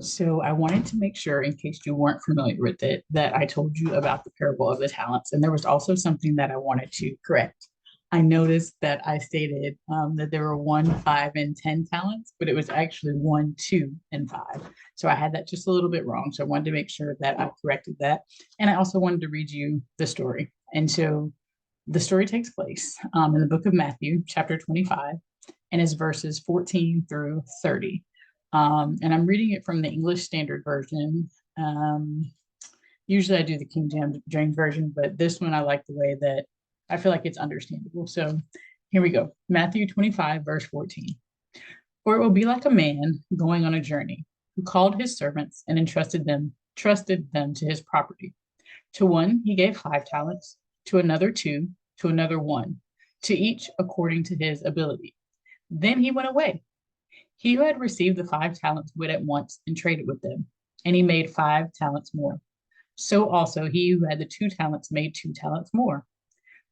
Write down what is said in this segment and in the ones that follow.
So I wanted to make sure, in case you weren't familiar with it, that I told you about the parable of the talents. And there was also something that I wanted to correct. I noticed that I stated that there were one, five, and 10 talents, but it was actually one, two, and five. So I had that just a little bit wrong. So I wanted to make sure that I corrected that. And I also wanted to read you the story. And so the story takes place in the book of Matthew, chapter 25, and is verses 14 through 30. And I'm reading it from the English Standard Version. Um, Usually I do the James Version, but this one I like the way that I feel like it's understandable. So here we go. Matthew 25, verse 14. Or it will be like a man going on a journey who called his servants and trusted them to his property. To one he gave 5 talents, to another 2, to another 1, to each according to his ability. Then he went away. He who had received the 5 talents went at once and traded with them, and he made 5 talents more. So also he who had the 2 talents made 2 talents more.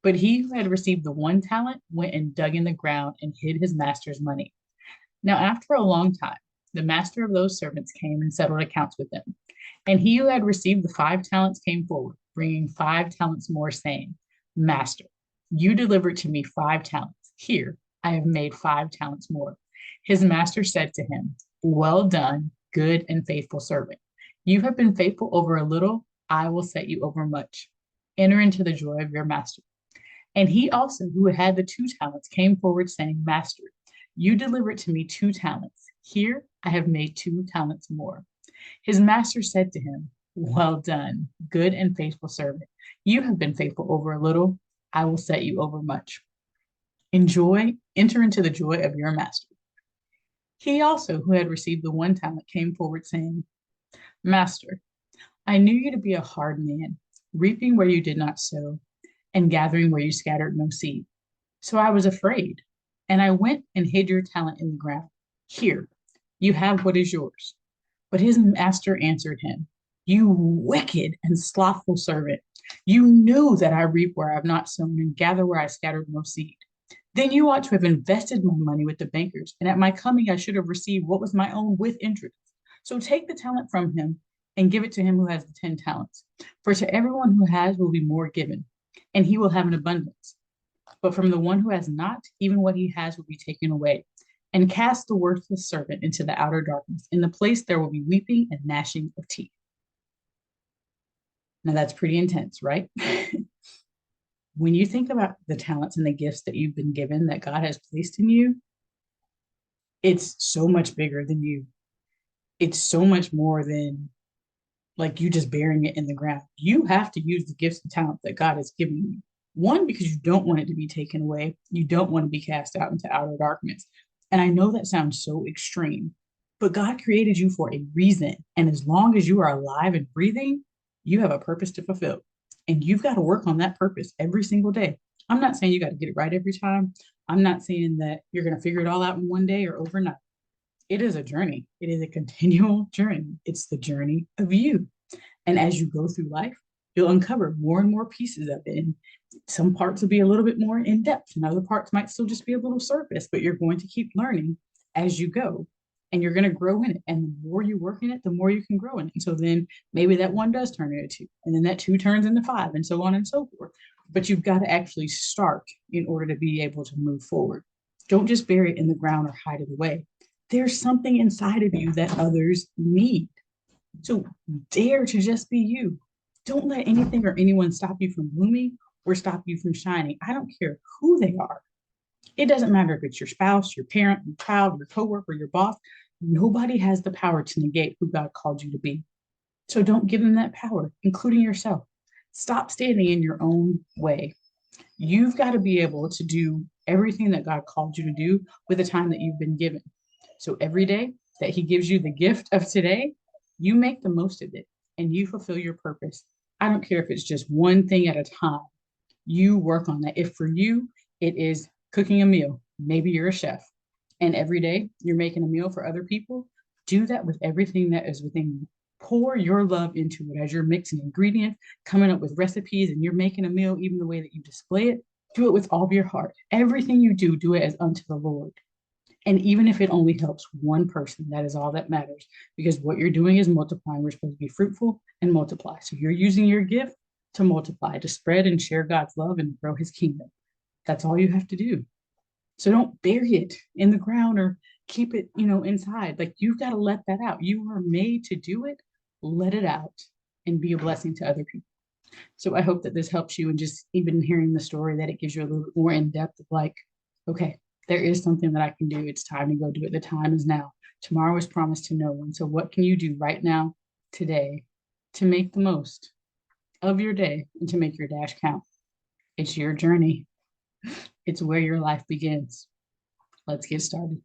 But he who had received the 1 talent went and dug in the ground and hid his master's money. Now, after a long time, the master of those servants came and settled accounts with them. And he who had received the 5 talents came forward, bringing 5 talents more, saying, Master, you delivered to me 5 talents. Here, I have made 5 talents more. His master said to him, Well done, good and faithful servant. You have been faithful over a little, I will set you over much. Enter into the joy of your master. And he also, who had the 2 talents, came forward, saying, Master, you delivered to me 2 talents. Here I have made 2 talents more. His master said to him, Well done, good and faithful servant. You have been faithful over a little, I will set you over much. Enter into the joy of your master. He also, who had received the 1 talent, came forward, saying, Master, I knew you to be a hard man, reaping where you did not sow, and gathering where you scattered no seed. So I was afraid, and I went and hid your talent in the ground. Here, you have what is yours. But his master answered him, You wicked and slothful servant. You knew that I reap where I have not sown and gather where I scattered no seed. Then you ought to have invested my money with the bankers, and at my coming I should have received what was my own with interest. So take the talent from him and give it to him who has the 10 talents. For to everyone who has will be more given, and he will have an abundance. But from the one who has not, even what he has will be taken away. And cast the worthless servant into the outer darkness. In the place there will be weeping and gnashing of teeth. Now that's pretty intense, right? When you think about the talents and the gifts that you've been given that God has placed in you, it's so much bigger than you. It's so much more than like you just burying it in the ground. You have to use the gifts and talents that God has given you. One, because you don't want it to be taken away. You don't want to be cast out into outer darkness. And I know that sounds so extreme, but God created you for a reason. And as long as you are alive and breathing, you have a purpose to fulfill. And you've got to work on that purpose every single day. I'm not saying you got to get it right every time. I'm not saying that you're going to figure it all out in one day or overnight. It is a journey. It is a continual journey. It's the journey of you. And as you go through life, you'll uncover more and more pieces of it. And some parts will be a little bit more in depth, and other parts might still just be a little surface, but you're going to keep learning as you go. And you're going to grow in it. And the more you work in it, the more you can grow in it. And so then maybe that 1 does turn into 2, and then that 2 turns into 5, and so on and so forth. But you've got to actually start in order to be able to move forward. Don't just bury it in the ground or hide it away. There's something inside of you that others need. So dare to just be you. Don't let anything or anyone stop you from blooming or stop you from shining. I don't care who they are. It doesn't matter if it's your spouse, your parent, your child, your coworker, your boss. Nobody has the power to negate who God called you to be. So don't give them that power, including yourself. Stop standing in your own way. You've got to be able to do everything that God called you to do with the time that you've been given. So every day that He gives you the gift of today, you make the most of it and you fulfill your purpose. I don't care if it's just one thing at a time. You work on that. If for you, it is cooking a meal, maybe you're a chef, and every day you're making a meal for other people, do that with everything that is within you. Pour your love into it as you're mixing ingredients, coming up with recipes, and you're making a meal, even the way that you display it. Do it with all of your heart. Everything you do, do it as unto the Lord. And even if it only helps one person, that is all that matters, because what you're doing is multiplying. We're supposed to be fruitful and multiply. So you're using your gift to multiply, to spread and share God's love and grow his kingdom. That's all you have to do. So don't bury it in the ground or keep it, inside. Like you've got to let that out. You are made to do it. Let it out and be a blessing to other people. So I hope that this helps you, and just even hearing the story, that it gives you a little bit more in depth of like, okay, there is something that I can do. It's time to go do it. The time is now. Tomorrow is promised to no one. So what can you do right now, today, to make the most of your day and to make your dash count? It's your journey. It's where your life begins. Let's get started.